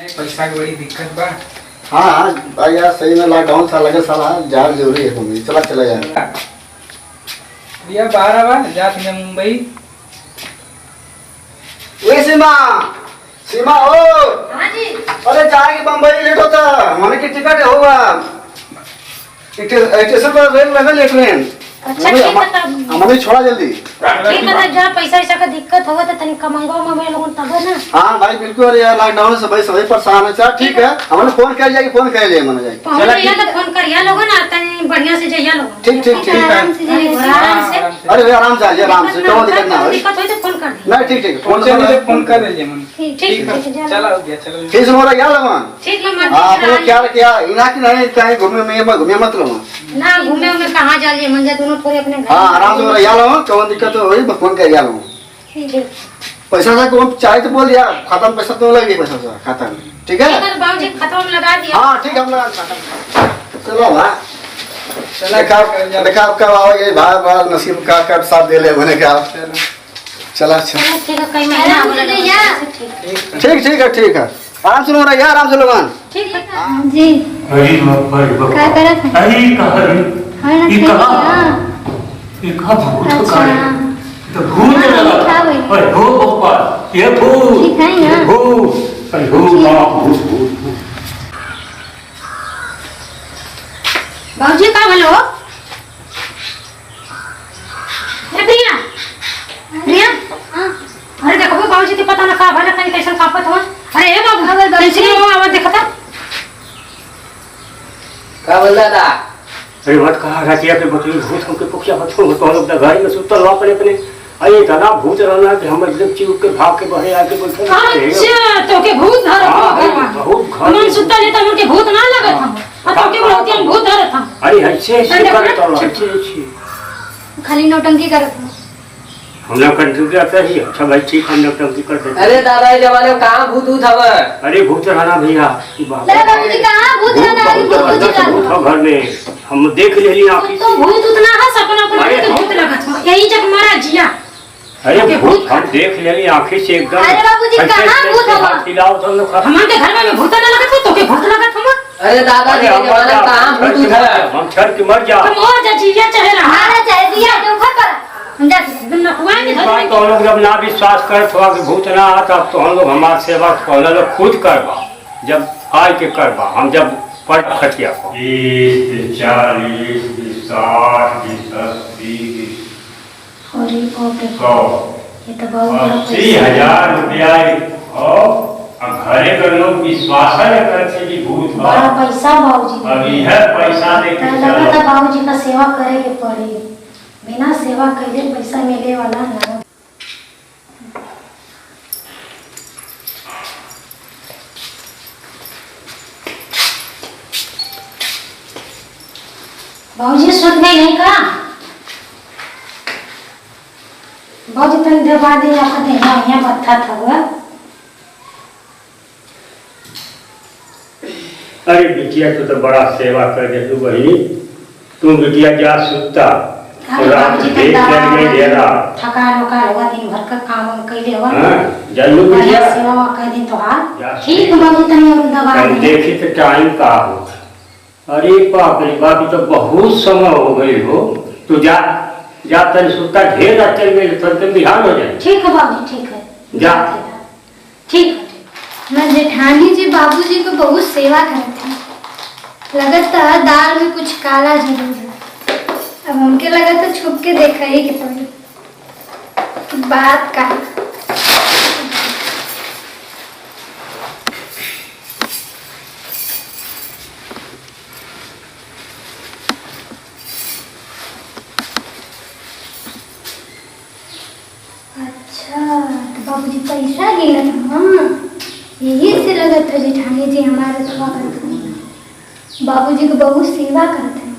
पैसा की बड़ी दिक्कत बा। हाँ भाई यार सही में लॉकडाउन सा लगे साला जान जरूरी है मुंबई चला चला जाए भैया बाहर बा जात है मुंबई। ये सीमा सीमा ओ हाँ जी। अरे जाएगी बम्बई लेट होता हमारे की टिकट होगा स्टेशन पर रेल लगा ले ट्रेन। अच्छा ठीक है तब हमारे छोड़ा जल्दी। ठीक है तब जहाँ पैसा का दिक्कत होगा तो तनी कमांगो में लोगों तब ना। हाँ भाई बिल्कुल अरे यार लॉकडाउन से भाई सभी परेशान है। चल ठीक है हमने फोन कर जाएगी फोन कर लिए मैंने जाएगी। तो हम यहाँ तो फोन करिया लोगो ना तनी बढ़िया से जाइया लोगो। ठीक ठीक ठीक आराम से अरे भैया आराम से आइए आराम से कोई दिक्कत ना हो। दिक्कत हो तो फोन कर नहीं ठीक ठीक फोन से फोन कर दीजिए मन। ठीक है चला हो गया चलो। ठीक से मोरा यार लगवान। ठीक है मत आप लोग क्या क्या इना की नहीं कहीं घूमे मत लो ना घूमे उमे कहाँ जा लिए मंजा दोनों थोड़े अपने घर। हाँ आराम से मोरा यार लगवान कौन दिक्कत हो वही फोन कर यार लगवान। ठीक है पैसा सा कौन चाहे तो बोल दिया खाता में पैसा तो लगे पैसा सा खाता में ठीक है। बाबूजी खाता में लगा दिया। हाँ ठीक है हम लगा खाता चलो भाई चला देखा कब आओ ये भाई नसीब का कब साथ दे ले मैंने क्या चला अच्छा ठीक है कई महीना हो गया। ठीक है आराम से लोग यार आराम से लोग ठीक है जी हरी बाबा काय करत है? हरी हरी हां ना ये कहाँ? खाई ये कहाँ भूत अच्छा। का है तो भूत हाँ, लगा लिखा हुआ है। अरे भूत बाबा ये भूत ठीक है यहाँ। भूत अरे भूत भूत बाबूजी का बोलो ए प्रिया प्रिया अरे देखो बाबूजी के पता ना का भला कहीं कैसे कापत हो। अरे ए बाबू टेंशन में वो आवाज देखता का बोल दादा अरे मत कहा रातिया के बकरी भूत हमके पुखिया मत हो तो हम लोग घर में सुतल हुआ अपने अरे दादा भूत रहना कि हम एकदम चिव के भाग के बहे आके बैठे अच्छा तो के भूत धरत हो घर में बहुत घर मन सुत्ता नहीं तो उनके भूत ना लगत हम और तो के बोलती हम भूत धरत हम। अरे ऐसे करत रहो ऐसे खाली नौटंकी करत है। हम लोग कंट्री आता ही अच्छा भाई ठीक हम लोग टंकी कर देते अरे दादा ये जमाने में कहाँ भूत भूत हवा अरे भूत रहना भैया अरे बाबूजी कहां भूत रहना है? भूत का घर में हम देख लेली आंखी तो भूत उतना है सपना अपना के भूत लगत हो यही जग मारा जिया। अरे भूत हम देख लेली आंखी से एकदम अरे बाबूजी, कहाँ भूत हवा? खिलाओ तो हम लोग हमारे के घर में भूत ना लगत हो तो के भूत लगत हम। अरे दादा अरे ये जमाने में कहाँ भूत भूत हवा हम छड़ के मर जा तुम और जा जिया चाहे रहा हमारा चाहे दिया जो घर पर हम जाते हैं। बिन नखवाए के बात घर तो हम लोग जब ना विश्वास करत हुआ कि भूत ना आता तो हम लोग हमारे सेवा पहले लोग खुद करवा जब आय के करवा हम जब पट खटिया को 30 40 60 20 अरे बाप रे 100 ये तो बहुत बड़ा 80,000 रुपया अब घरे कर लोग विश्वास न करते कि भूत बड़ा पैसा बाबूजी अब यह पैसा देके लगा था बाबूजी का सेवा करे के पड़ी बिना सेवा कइले पैसा मिले वाला ना। बाबूजी सुन गए नहीं का बाबूजी तन दबा दे आपका देना यहाँ बत्था था हुआ। अरे बिटिया तो बड़ा सेवा कर दे तू बहनी तू बिटिया जा सुता रात देख ले डेरा थकान वकान हुआ दिन भर का काम वाम कइले हुआ जाइयो बढ़िया बिटिया सेवा वा कर दिन तो जा। हां ठीक बाबूजी तनी और दबा कल दे। देखी तो टाइम का हो अरे बाप रे बाप ये तो बहुत समय हो गई हो तू जा जा तेरे सुता ढेर रात चल गई तो तुम बिहान हो जाए ठीक है बाबूजी ठीक है जा। ठीक है। मैं जेठानी जी बाबूजी को बहुत सेवा करते हैं। लगता है दाल में कुछ काला जरूर है। अब हमके लगा तो छुप के देखा ही के पड़ी बात का अच्छा तो बाबूजी पैसा गिना था। हाँ यही से लगा था जेठानी जी हमारे सेवा करते हैं। बाबूजी को बहुत सेवा करते हैं।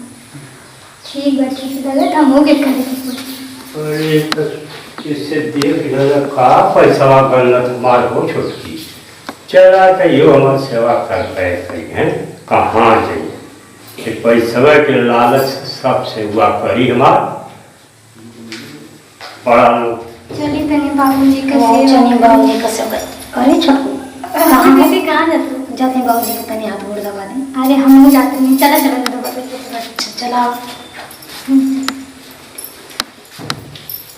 ठीक है ठीक है लगा था मोगे करे की कोशिश। अरे तो इससे देख लेना का पैसा गलना तुम्हार हो छोटकी चला कहियो हमार सेवा कर पाए कहीं हैं कहाँ जाइए कि पैसा के लालच सबसे हुआ करी हमार बड़ा लोग चलिए तनी बाबूजी का चलिए सेवा बाबूजी का सेवा करे छोटू कहाँ जाते तनी बाबूजी के तनी हाथ गोड़ दबा दे। अरे हम जाते नहीं, चला चला दबा दे। अच्छा चलाओ।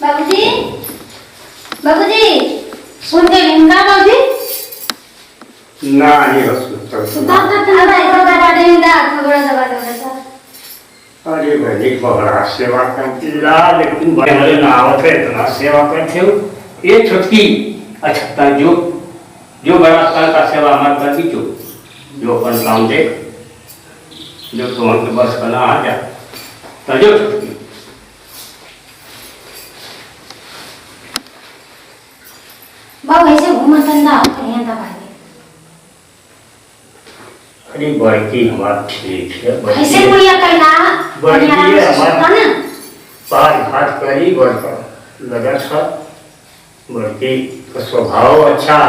बाबूजी, बाबूजी, सुन के लिंगा बाबूजी ना ये सुतर सुता था अब ऐसा दबा दे, इंदा थोड़ा दबा दो। अरे भाई बड़ा सेवा करती ला, लेकिन हमारे नावत है इतना सेवा करते हो ये छुटकी। अच्छा जो बड़ा साल का सेवा हमारे कर दी जो अपन काम देख जो तुम्हारे बस बना आ जा तो जो छुटकी बाबू ऐसे घूमतन दा कहीं दबा दे। अरे बड़की हमारा ठीक है ऐसे मुड़िया करना बड़ी बढ़िया है से सुता हमारा। ना। पार हाथ करी बड़का लगा था बड़की का स्वभाव अच्छा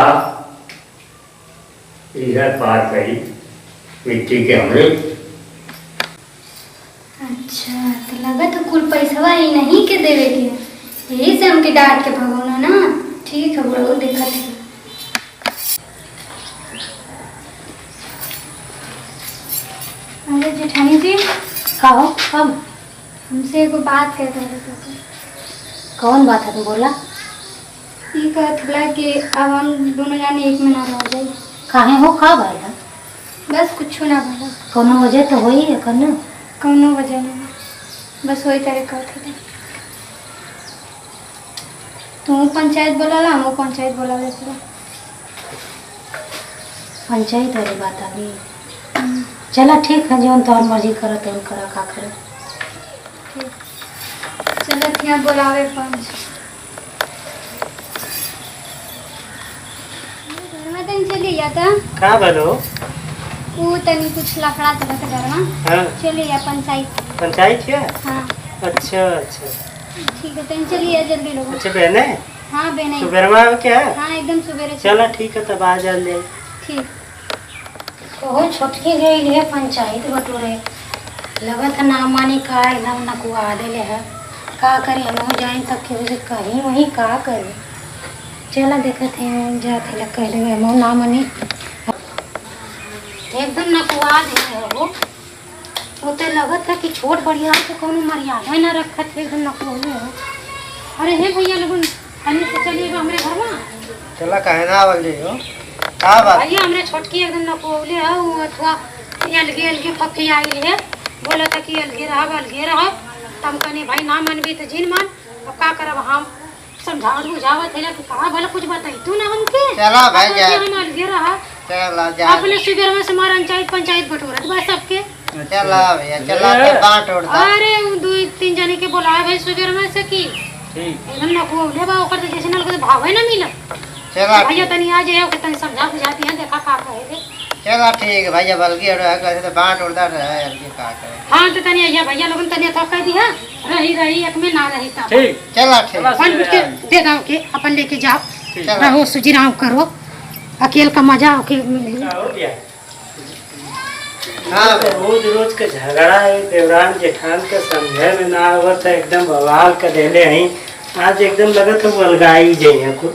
इधर पार करी मिट्टी के हमरे। अच्छा तो लगा तो कुल पैसा ही नहीं के देवे के, यही से हमके डांट के भगवाना ना। ठीक है बड़ो, देखा थे। अरे जेठानी जी, कहो कब हमसे एगो बात कहते रहे थे। कौन बात है तुम बोला? ये कहत ला कि अब हम दोनों जाने एक में ना रह जाए। काहे हो का भाई है? बस कुछ ना भला, कोनो वजह तो होई है करना। कौनो वजह नहीं, बस वही तरह कहते थे। तू पंचायत बोला, हम पंचायत बोला देते। पंचायत वाली बात आ गई। चला ठीक है, जो तोहर मर्जी करो तो करा का करे। चलो यहाँ बोलावे पंच। में तनी चली जाता का बोलो? वो तनी कुछ लफड़ा चला था घर में। हाँ चलिए या पंचायत। पंचायत है? हाँ अच्छा अच्छा ठीक है, तनी चलिए जल्दी लोग। अच्छा बहने हाँ बहन, सुबह में क्या है? हाँ एकदम सुबह। चलो ठीक है तब आ जल्दी। ठीक। कहो छुटकी गई है पंचायत बटोरे, लगत ना मानी का एकदम नकुआ देले है। का करे हम जाए तब के वजह कहीं वहीं का करे। चला देखते हैं जाते लग कह देवे हम ना मानी एकदम नकुआ देले है वो तो लगत है कि छोट बढ़िया तो कोनो मर्यादा ना रखत है, एकदम नकुआ है। अरे हे भैया लोगन अन्य से चलिएगा हमारे घर में। चला कहे ना बोल रही हो का बात? भैया हमने छोटकी एकदम नकोले है वो अथवा अलगे पक्की आई है, बोला था कि अलगे रहा तम कने भाई ना मनबी तो जिन मान। अब का करब हम समझावत बुझावत है कि कहा भला कुछ बताई तू ना हमके। चला भाई जा। हम अलगे रहा चला जा। अपने सुबह में से मारा पंचायत बटोरत बस सबके। चला भैया चला तो बांट उड़ दा। अरे दो तीन जने के बोलाया भाई सुबह में से की ठीक एकदम नकोले बा ओकर जैसे नल को भावे ना मिला। चला भैया तनी आ जाए कि तनी समझा बुझाती है, देखा का कहे थे। चला ठीक है भैया बल्कि कैसे तो बांट उड़ दा रहे अलगे का करे। हाँ तो तनी आइया भैया लोगन तनी तो कह दिया रही एक में ना रही तब ठीक चला ठीक। अपन के दे दाओ के अपन लेके जाओ, चला। रहो सुजीराम करो, अकेले का मजा के मिली। हो गया। हाँ रोज रोज के झगड़ा है देवरान जेठान के समझे में ना आवत है, एकदम बवाल कर देले हैं। आज एकदम लगत है बलगाई जाइए कुछ।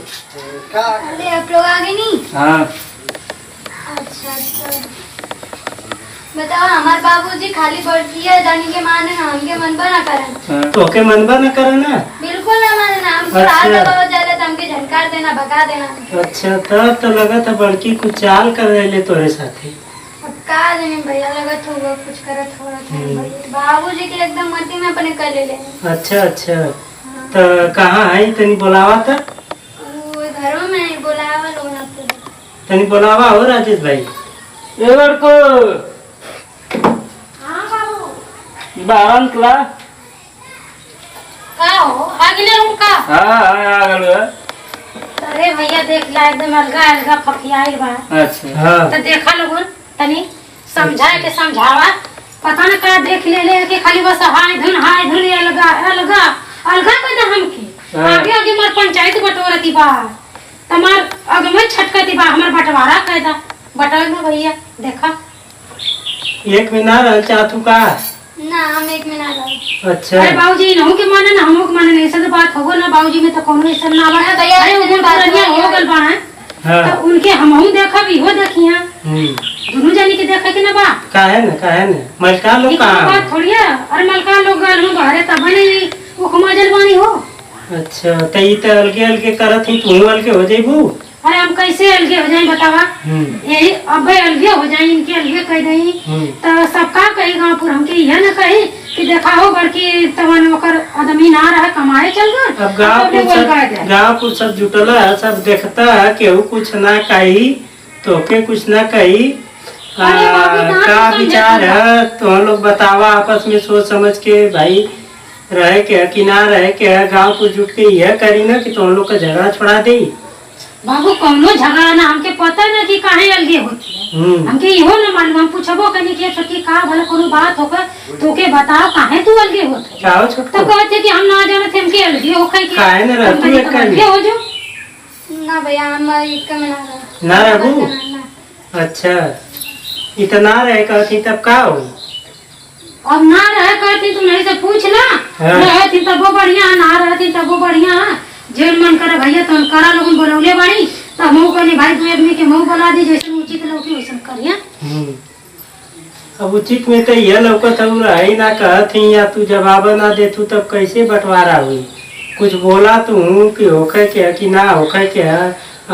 अरे आप लोग आगे नहीं? हाँ अच्छा अच्छा बताओ, हमारे बाबूजी खाली बढ़ती है दानी के माने ना, हमके मनबा ना करन। तो के मनबा न करे ना? बिल्कुल ना माने ना, हमको अच्छा। हाथ दबाव जाले तो हमके झनकार देना, भगा देना। अच्छा तब तो लगत है बड़की कुछ चाल कर रहे तोरे साथी। अब का जाने भैया, लगत होगा कुछ करत होगा। बाबूजी के एकदम मती में अपने कर ले। अच्छा अच्छा तो कहाँ है तनी बोलावा था? वो घरों में नहीं बुलावा लोग ना तो। तनी बोलावा हो राजेश भाई। एवर को हाँ बाबू बारन कला। का हो आगे उनका। हाँ आ गलो। अरे भैया देख ला एकदम अलगा फकियाई बा। अच्छा हाँ तो देखा लोगन तनी समझाए के समझावा, पता न का देख ले के खाली बस हाय धुन अलगा कहता हमके। हाँ। आगे मार पंचायत बटोरती बा तमार आगे में छटकती बा हमार बंटवारा कहता बटोर में भैया देखा। एक में ना रह चाहतू का? ना हम एक में ना रहो। अच्छा अरे बाबूजी नहु के माने ना हमहु के माने नहीं, ऐसा तो बात होगो ना बाबूजी में तो कोनो ऐसा ना बा। भैया, अरे उधर पुरनिया हो गल बा हाँ तो उनके हमहु देखब इहो देखिया। के ना बा काहे न मलका लोग ठीक कहाँ बात थोड़ी है। अरे मलका लोग गए हम घरे तब नहीं वो खमाजल बानी हो। अच्छा तो ई तो अलगे अलगे करत ही तू अलगे हो जाइबू। अरे हम कैसे अलगे हो जाए बतावा। यही अब अलगे हो जाए इनके अलगे कह दही तो सबका कही गाँव पुर हमके यह न कही कि देखा हो बड़की तवन ओकर आदमी ना रहा कमाए चल गए। अब गाँव सब जुटल है सब देखता है केहू कुछ ना कही तोके कुछ ना कही का विचार है तो हम लोग बतावा आपस में सोच समझ के भाई रहे के कि ना रहे के गाँव को जुट के यह करी ना कि तुम लोग का झगड़ा छोड़ा दे। बाबू कौनो झगड़ा ना हमके पता ना कि काहे अलगे होती है। हमके इहो ना मालूम हम पूछबो कनी के छोटी का भला कोनो बात होकर तोके बताओ काहे तू अलगे होत जाओ छोटको तो कहते कि हम ना जानत हमके अलगे होखे के काहे ना रहतू एक अलगे हो जो ना भैया हम एक में ना रहू। अच्छा इतना रहे कहती तब का हो अब ना रहे कहती तू नहीं से पूछ ना रहे थी तब वो बढ़िया ना रहे थी तब वो बढ़िया जेल मन करे भैया तो करा लोगन बोलौले बाड़ी तब मुंह कहनी भाई तू आदमी के मुंह बोला दी जैसे उचित लौकी वैसे करिया। अब उचित में तो यह लौकत हो रही ना कहत ही या तू जवाब ना दे तू तब कैसे बंटवारा हुई कुछ बोला तू कि होखे के कि ना होखे के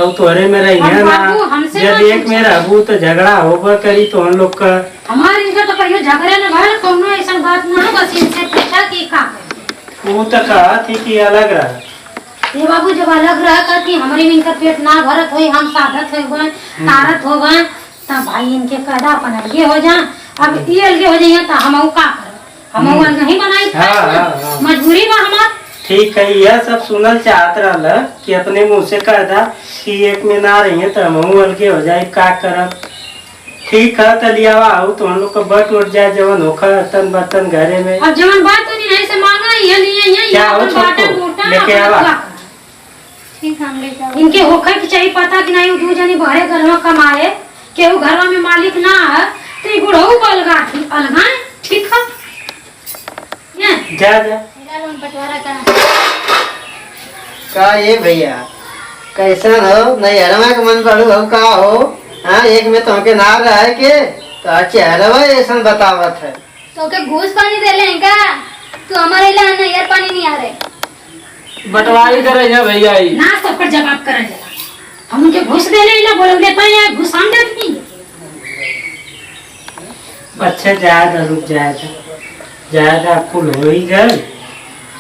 और तोरे में रही है ना जब एक में रहू तो झगड़ा होबा करी तो हम लोग का हमारे इनका तो कहियो झगड़े न भइल कोनो ऐसा बात ना बस इनसे पूछा कि का वो तो कहत ही कि अलग रहा ये बाबू जब अलग रहा कहती हमारे में इनका पेट ना भरत होई हम साधत हो गए तारत हो गए तब भाई इनके कदा अपन अलगे हो जा। अब ये अलगे हो जाइए तो हम का कर हम अलग नहीं बनाई मजबूरी बा हमार। ठीक है यह सब सुनल चाहत रहा कि अपने मुँह से कह दा कि एक में ना रही है तो हम अलगे हो जाए का करब। ठीक है तो लिया आओ तो हम लोग को बट उठ जाए जवन होखा तन बर्तन घरे में। अब जवन बात तो नहीं से मांगा ये लिए क्या हो छोटको लेके आवा ठीक हम ले जाओ। इनके होखे के चाहिए पता कि नहीं दू जनी बहरे घर में कमाए केहू घर में मालिक ना है तो ये बुढ़ऊ को अलगा ठीक है जा जा बंटवारा का ये भैया कैसन हो नहीं हरमा के मन पड़ू हो का हो हाँ एक में तुमके ना रहे के तो चेहरा ऐसा बतावत है तो के घूस पानी दे ले का तू हमारे लिए ना यार पानी नहीं आ रहे बंटवारी करे है भैया ना सब पर जवाब कर जाला हम उनके घुस दे ले बोल लेता है घुस हम देती। अच्छा ज्यादा रुक ज्यादा फुल हो ही गए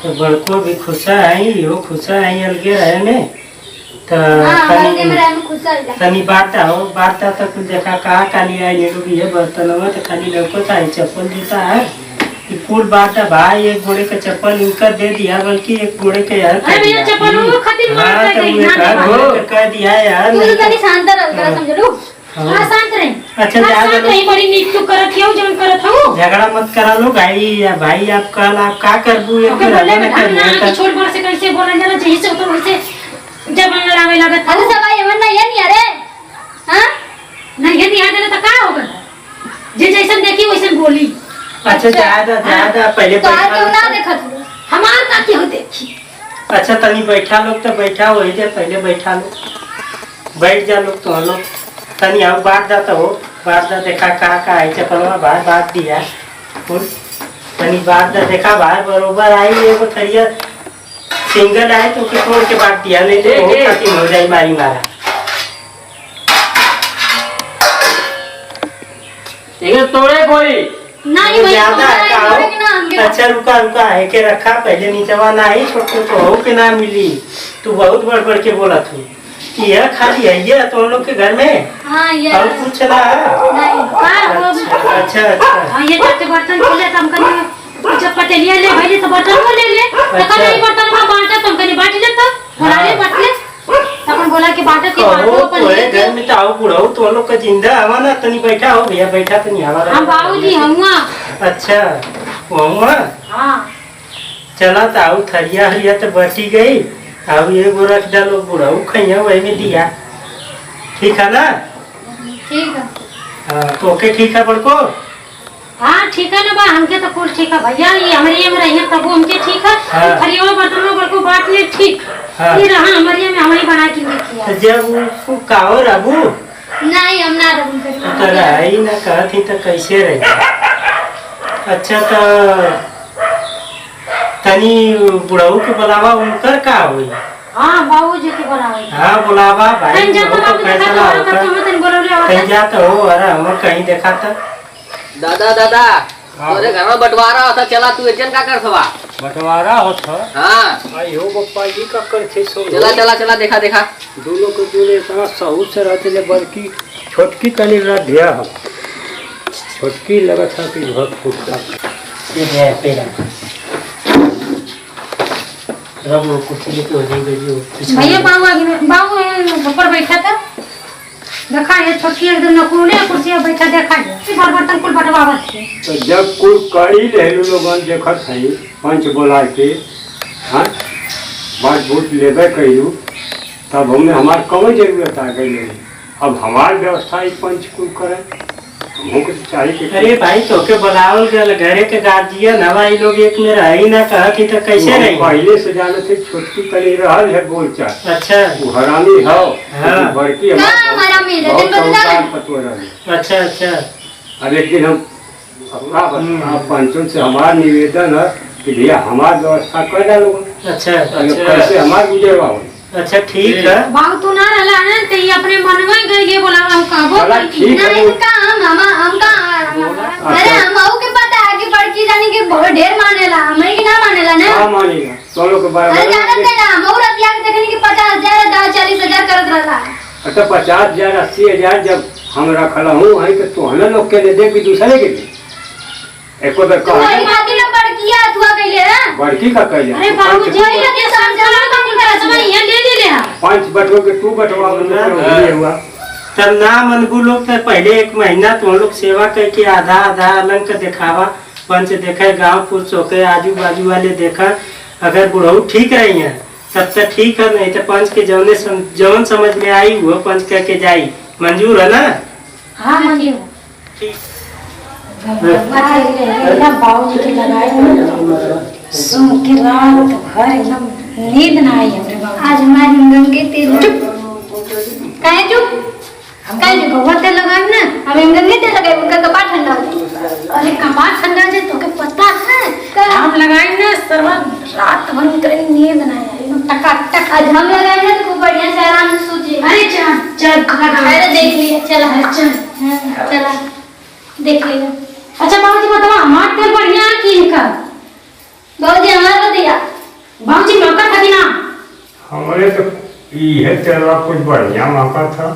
तो बड़को भी खुशा है यो खुशा है अलगे रहे में तो तनी बाटा हो बाटा तो कुछ देखा कहा काली आई ये लोग ये बर्तन में तो खाली लड़को था चप्पल देता है कि फूल बाटा भाई एक घोड़े का चप्पल इनका दे दिया बल्कि एक घोड़े का यार अरे भैया चप्पल वो खातिर मार दे कह दिया यार तू तो तनी शांत रह समझ लो। हां शांत रहे। अच्छा ज्यादा नहीं बड़ी नीक तू करत हो जन करत हो झगड़ा मत करा लो भाई आप कल आप का करबू एक ना छोड़ पर से कैसे बोला जाला जही से तो वैसे जब मन लावे लागत अरे सब भाई मन नहीं है नहीं अरे हां नहीं है नहीं आ गया तो का होगा जे जैसन देखी वैसन बोली। अच्छा ज्यादा पहले तो आज क्यों ना देखत हमार का क्यों देखी। अच्छा तनी बैठा लोग तो बैठा वही जे पहले बैठा लोग बैठ जा लोग तो लोग तनी आओ बात जाता हो बात जा देखा का आई चपलवा बाहर बात दिया तनी बात जा देखा बाहर बरोबर आई एगो थरिया सिंगल आए तो के तोड़ के बात दिया नहीं तो बहुत खत्म हो जाए मारी मारा तोड़े कोई नहीं भाई ज्यादा अच्छा रुका है के रखा पहले नीचवा ना ही छोटो तो हो के ना मिली तू बहुत बढ़ के बोला तू यह खाली है ये तो लोग के घर में हां ये और कुछ ना नहीं अच्छा हां ये जाके बर्तन खोले तुम कने जब पटेलिया ले भाई तो बर्तन को ले ले तो कने बर्तन में बांटा तुम कने बांट ले तो बोला ले बांट ले अपन बोला के बांटा के बांटो अपन ले घर में तो आओ बुढ़ाओ तो लोग का जिंदा आवा ना तनी बैठा हो भैया बैठा तो नहीं आवा हम बाबूजी हुआ। अच्छा हुआ हां चला तो आओ थरिया हरिया तो बटी गई अब ये गो रख डालो बुढ़ाऊ खैया वही में दिया ठीक है ना ठीक है हाँ तो ओके ठीक है बड़को हां ठीक है ना बा हमके तो फूल ठीक है भैया ये हमारे में रही तब हमके ठीक है खरियो बर्तन में बड़को बात ले ठीक ये रहा हमारे में हमारी बना के किया जब काओ रबू नहीं हम ना रहूं तो रही ना कहती तो कैसे रही। अच्छा तो तनी बुढ़ऊ के बुलावा उनकर का हुई। हाँ बाबूजी की बुलावे। हाँ बुलावा भाई कहीं जाता बहुत बाबू देखा फैसला तो होता तुम तन बोलौले आवा। कहीं जाता हो अरे हम कहीं देखा था। दादा दादा तोरे घर में बंटवारा होता चला तू एजन का कर सवा बंटवारा होता हाँ आई हो बप्पा जी का करते सो चला चला चला देखा देखा दोनों को दूल्हे इतना सहूर से रहते ले बल्कि छोटकी तनी रधिया हम छोटकी लगा था कि बहुत फुटता ये पेरा रब वो कुछ लेके हो जाएगी भैया बाबू आगे बाबू ऊपर बैठा था देखा ये छोटी एकदम नकुले कुर्सी पे बैठा देखा ये बर्तन कुल बटवावत थी। तो जब कुल कड़ी रहलू लोगन देखत है पंच बोला के हाँ बात बूट लेबे कैलू तब हमें हमार कम जरूरत आ गई। अब हमार व्यवस्था ही पंच कुल करे हमको चाहिए कि अरे भाई तो के बुलावल गल घरे के गार्जियन हवाई लोग एक में रही ना कहा कि तो कैसे रही। पहले से जाने थे छोटकी तनी रहल है बोलचाल अच्छा वो हरामी हो हाँ। बड़की हमारा मेरे बहुत दिन बदला संस्कार पतवा रही। अच्छा अच्छा अब एक दिन हम अपना पंचों से हमारा निवेदन है कि भैया हमार व्यवस्था कर डालो अच्छा कैसे अच्छा हमार गुजरवा हो। अच्छा ठीक है। बाबू तू ना रहला ना तो ये अपने मन में गए ये बोला हम कहबो चला ठीक है नहीं वो- का मामा हम का अरे हम आऊ के पता है कि बड़की जानी के बहुत ढेर मानेला हमें की ना मानेला ना। हाँ मानेगा सोलो के बारे अरे जानत में नहीं ना हम रतिया के देखनी कि 50,000 40,000 करत रहला। अच्छा 50,000 80,000 जब हम रखल हूँ वहीं तो तोहने लोग के ले दे कि दूसरे के लिए एको बार तू वही कहा बात ना बड़किया तुआ कइले ना। बड़की का कह अरे बाबू जी ये के समझला तो कुल समय ये ले ले हम पांच बटो के तू बटवा ये हुआ तब ना मनबू लोग तो पहले 1 महीना तुम लोग सेवा करके आधा आधा अलंग का दिखावा पंच देखे गांव पुरुष होके आजू बाजू वाले देखा अगर बुढ़ऊ ठीक रही है तब तक ठीक है नहीं तो पंच के जौन समझ में आई वो पंच करके जाई मंजूर है ना। हां मंजूर ठीक अच्छा बाबूजी के लगाए सुन के रात भर एकदम नींद ना आई हमरे बाबू। आज हमारी गंगे तेल काहे चुप काहे चुप बहुत तेल लगाए ना हम गंगे तेल लगाए उनका कपाट ठंडा हो जाए। अरे कपाट ठंडा जे तो के पता है हम लगाई ना सर्व रात भर उतरे नींद ना आई एकदम टकाटक। आज हम लगाए हैं तो खूब बढ़िया से आराम से सोचिए। अरे चल चल अरे देख लिया चला चल चला देख लिया। अच्छा बाबूजी बताओ हमार तेल बढ़िया है कि इनका बाबूजी हमारा दिया बाबूजी मौका था कि ना हमारे तो ये तेरा कुछ बढ़िया मौका था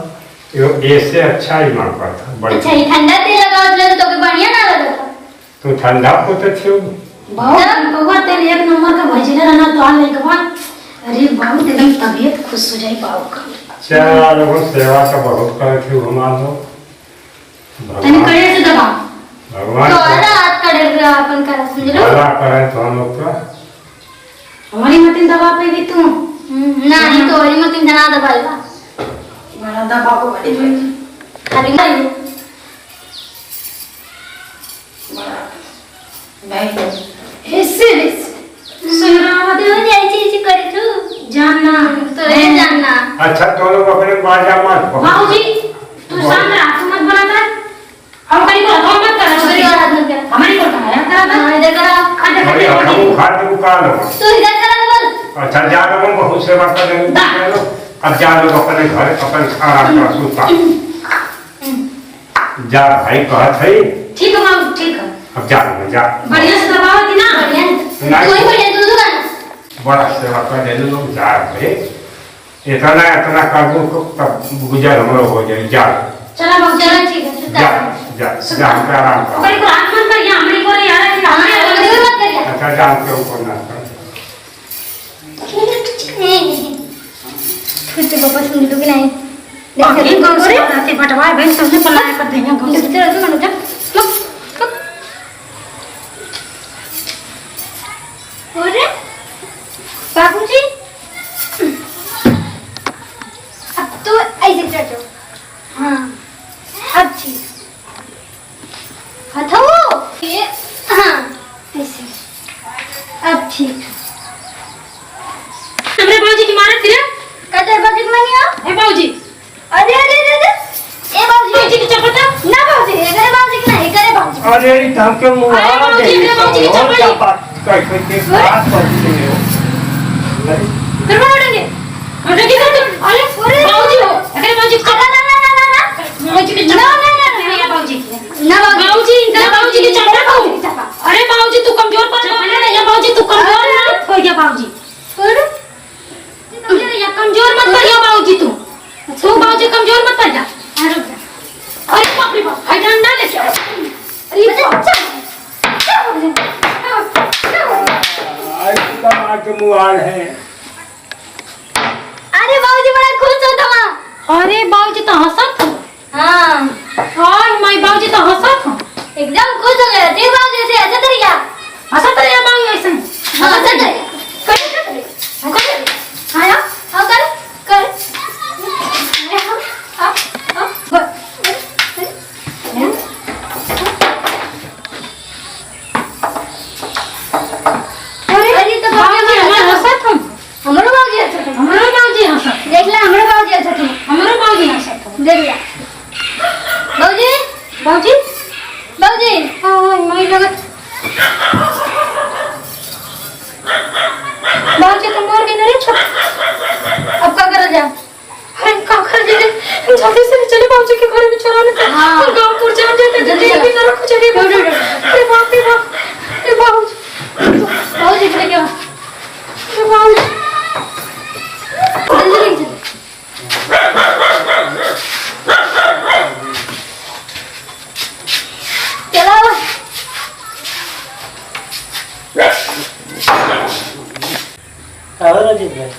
यो ऐसे अच्छा ही मौका था अच्छा बढ़िया। ये ठंडा तेल लगाओ तो के बढ़िया ना लगा। तो ठंडा को तो थे बहुत बहुत तेल एक नंबर का भजिले रहना तो आ नहीं के बाद अरे बहुत एकदम तबीयत खुश हो जाए बाबू का। चार वो सेवा का बहुत कर थे हमारा तनी भगवान करे से दबा भगवान तो का आधा हाथ का डेढ़ अपन का समझ लो। भला करे तो हम लोग का हमारी मतीन दबा पे भी तू नहीं तो और मत इंतना दबाएगा बड़ा दबा को बड़ी बड़ी खाली नहीं नहीं ऐसे सुनरावा तू ऐसी ऐसी करे तू जानना तो ये जानना। अच्छा तो लोग अपने बाजा मत बाबूजी तू शांत रह तू मत बोला कर हम कहीं को हम मत कर मेरी और हाथ मत कर हमारी को कहा करा हाँ इधर करा खड़े अरे खड़े हम खा दे का लो तू इधर करा बोल। अच्छा जा लोग बहुत सेवा कर रहे अब जा लोग अपने घर अपन आराम कर सुता जा भाई कहत है ठीक है बाबू ठीक है अब जा लोग जा बढ़िया से दबाओ थी ना बढ़िया कोई बढ़िया दूध का बड़ा सेवा कर रहे लोग जा रहे इतना इतना कर दो तब गुजर हम हो जाए जा चला बाबू चलो ठीक है जा सुता जा जा आराम कर हमारी को हाथ मत कर या हमारी को यार है हमारे हमारे दूध मत करिए। अच्छा जान के ऊपर ना कर फिर से पापा सुन लो कि नहीं बाकी को से आते बटवाए भाई सबने पलाए कर देंगे गांव से चलो चलो चलो अरे बाबूजी अब तो ऐसे कर दो। हाँ अब ठीक हथो ये हाँ ऐसे अब ठीक। हमरे बाबूजी की मारे फिर कटर बजट में नहीं हो। ए बाबूजी अरे अरे अरे अरे धमके मुंह अरे बाबूजी, अरे बाबूजी की चप्पल क्या ली। बात कैसे के बात करते हो अरे फिर उठेंगे उठेंगे अरे बाबूजी हो अरे बाबूजी बाबूजी की बाबूजी की चप्पल खाओ। अरे बाबूजी तू कमजोर पड़ रहा है या बाबूजी तू कमजोर मत हो गया बाबूजी या कमजोर मत पड़ गया बाबूजी तू बाबूजी कमजोर मत पड़ जा। अरे बाप रे बाप हाय डंडा लेके आओ। अरे आज का मां के मुआल है अरे बाबूजी बड़ा खुश होता वहाँ। अरे बाबूजी तो हंसत हो। हाँ हाय माय बाबूजी तो हंसत हो। एकदम खुश हो गया देख बाबू जैसे ऐसा तरीका हंसत रहे बाबू ऐसे हाँ ऐसा तरीका हाँ हाँ कर कर अरे तो बाबूजी हमारे हंसत हो। हमारो बाबूजी अच्छा था हमारो बाबूजी हंसत देख ले हमारो बाबूजी अच्छा था हमारो बाबूजी हंसत हो। देख लिया बाबूजी बाबूजी बाबूजी हाय माय लगत बाबूजी तुम मर गए ना रे छोटा। अब क्या करा जाए अरे का कर दे जल्दी से चले बाबूजी के घर में चलाने पे हाँ। गांव पुर जान जाते जल्दी जल्दी भी जरा कुछ नहीं अरे बाप रे बाप अरे बाबूजी बाबूजी के क्या अरे बाबूजी जल्दी लेके चलो चलाओ और अजीत भाई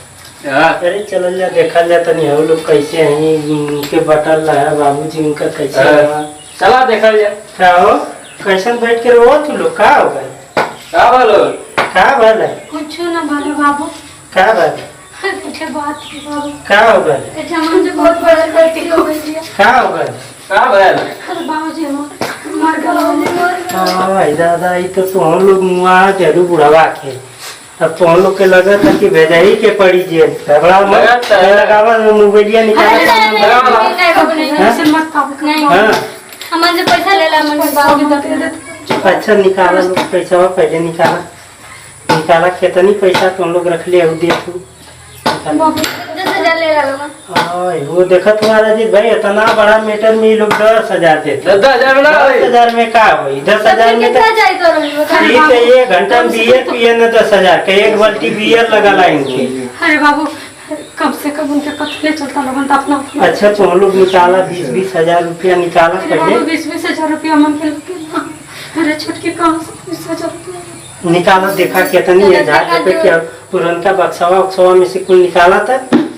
अरे चल जा देखा जा तनी हम लोग कैसे हैं उनके बटल रहा है बाबूजी उनका कैसे रहा चला देखा जाए क्या हो कैसन बैठ के रो तू लोग का हो गए का बोलो का भल है कुछ ना बोले बाबू का भल कुछ बात है बाबू का हो गए अच्छा मुझे बहुत बड़ा गलती हो गई है। का हो गए का भैल अरे बाबूजी मर गए हाँ दादा ये तो तुम लोग मुआ जरूर बुढ़ावा के अब तुम लोग के लगा था कि भेजा ही के पड़ी जेल घबरा मत लगावा मोबाइलिया ऐसे मत बाबू नहीं हाँ हमन से पैसा ले ला मन बाबू बता दे अच्छा निकाला लोग पैसा पहले निकाला कितनी पैसा तुम लोग रख लिया दे तू 10,000 ले ला लोग वो देखा तुम्हारा जी भाई इतना बड़ा मीटर में ये लोग 10,000 देते 10,000 ना 10,000 में का हुई 10,000 में कितना चाहिए तो ठीक है 1 घंटा में बियर पिए न 10,000 का 1 बाल्टी बियर लगा लाएंगे। अरे बाबू कब से कब उनके कत्ले चलता लगन तो अपना अच्छा तुम लोग निकाला 20-20 हजार रुपया निकाला पहले 20-20 हजार रुपया मन के लगे। अरे छुटकी कहाँ से 20 हजार रुपया निकाला देखा कितनी है 1,000 रुपये क्या पुरनका बक्सवा में से कुल निकाला था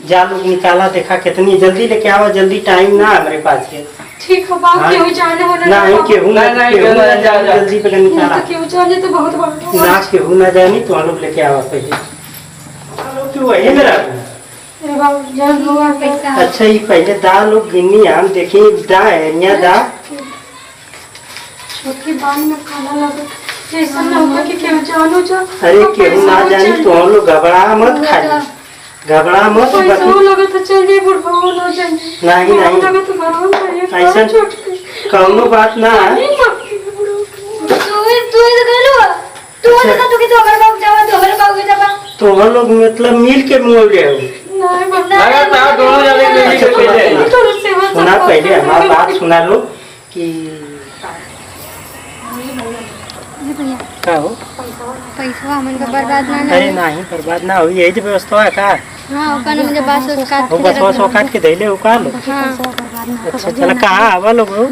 जा लोग निकाला देखा कितनी जल्दी लेके आओ जल्दी टाइम ना हमारे पास है। ठीक है बाबू हाँ। केहू जाने वाला नहीं केहू ना नहीं, केहू ना जा, जा। जल्दी पे निकाला तो केहू जाने तो बहुत बड़ा ना केहू ना जानी तो हम लोग लेके आओ पहले क्यों वही मेरा अरे बाबू जान लोग पैसा अच्छा ये पहले दा लोग गिन्नी हम देखिए दा है यहाँ दा छोटी बाल में काला लगे ऐसा ना होगा कि केहू जानो जा अरे केहू ना जानी तो हम लोग घबरा मत खाली घबरा मत पैसा बस लगे तो चल जाए बुढ़ाओ ना जाए नहीं नहीं लगे तो घर में जाइए ऐसा कौनो बात ना है तू इधर गलो तू तो तू कि तो हमारे बाबू जावा तो हमारे बाबू जावा तो हम लोग मतलब मिल के मोड़ रहे हो नहीं बता लगा था दोनों जाने मिल के पहले थोड़ी सेवा सुना पहले हमारी बात सुना लो कि का हो पैसा हमन का बर्बाद ना अरे नहीं बर्बाद ना हो यही जो व्यवस्था है का हां ओकन मुझे बात सोच काट वो बस बस काट के धैले हो का लो अच्छा चला कहाँ आवा लोग हो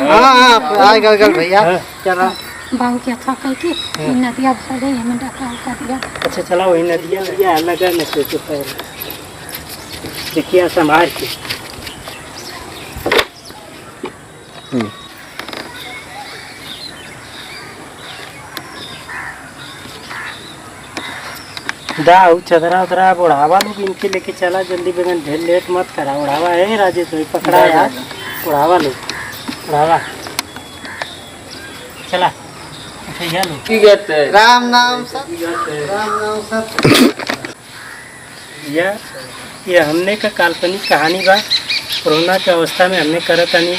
हाँ हाँ आ गल भैया हाँ। चला बाबू क्या था कह के नदिया भर गई हमें डका कर दिया अच्छा चला वही नदिया नदिया लगा न सोचो पहले देखिए संभाल के दाऊ चदरा उदरा बुढ़ावा लोग इनके लेके चला जल्दी बेगन ढेर लेट मत करा बुढ़ावा है राजेश भाई पकड़ा यार बुढ़ावा लोग बुढ़ावा चला भैया लोग की कहते हैं राम नाम सत ये हमने का काल्पनिक कहानी बा कोरोना के अवस्था में हमने करत तनी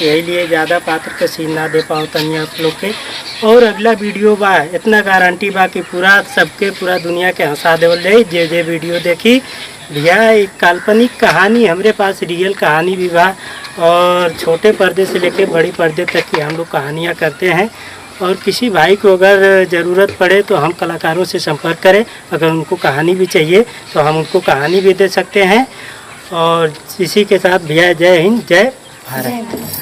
यही लिए ज़्यादा पात्र के सीन ना दे पाओ तनी आप लोग के। और अगला वीडियो बा इतना गारंटी बा कि पूरा सबके पूरा दुनिया के हंसा देवल जाए जे वीडियो देखी। भैया एक काल्पनिक कहानी हमरे पास रियल कहानी भी बा और छोटे पर्दे से लेके बड़ी पर्दे तक की हम लोग कहानियाँ करते हैं। और किसी भाई को अगर ज़रूरत पड़े तो हम कलाकारों से संपर्क करें, अगर उनको कहानी भी चाहिए तो हम उनको कहानी भी दे सकते हैं। और इसी के साथ भैया जय हिंद जय भारत।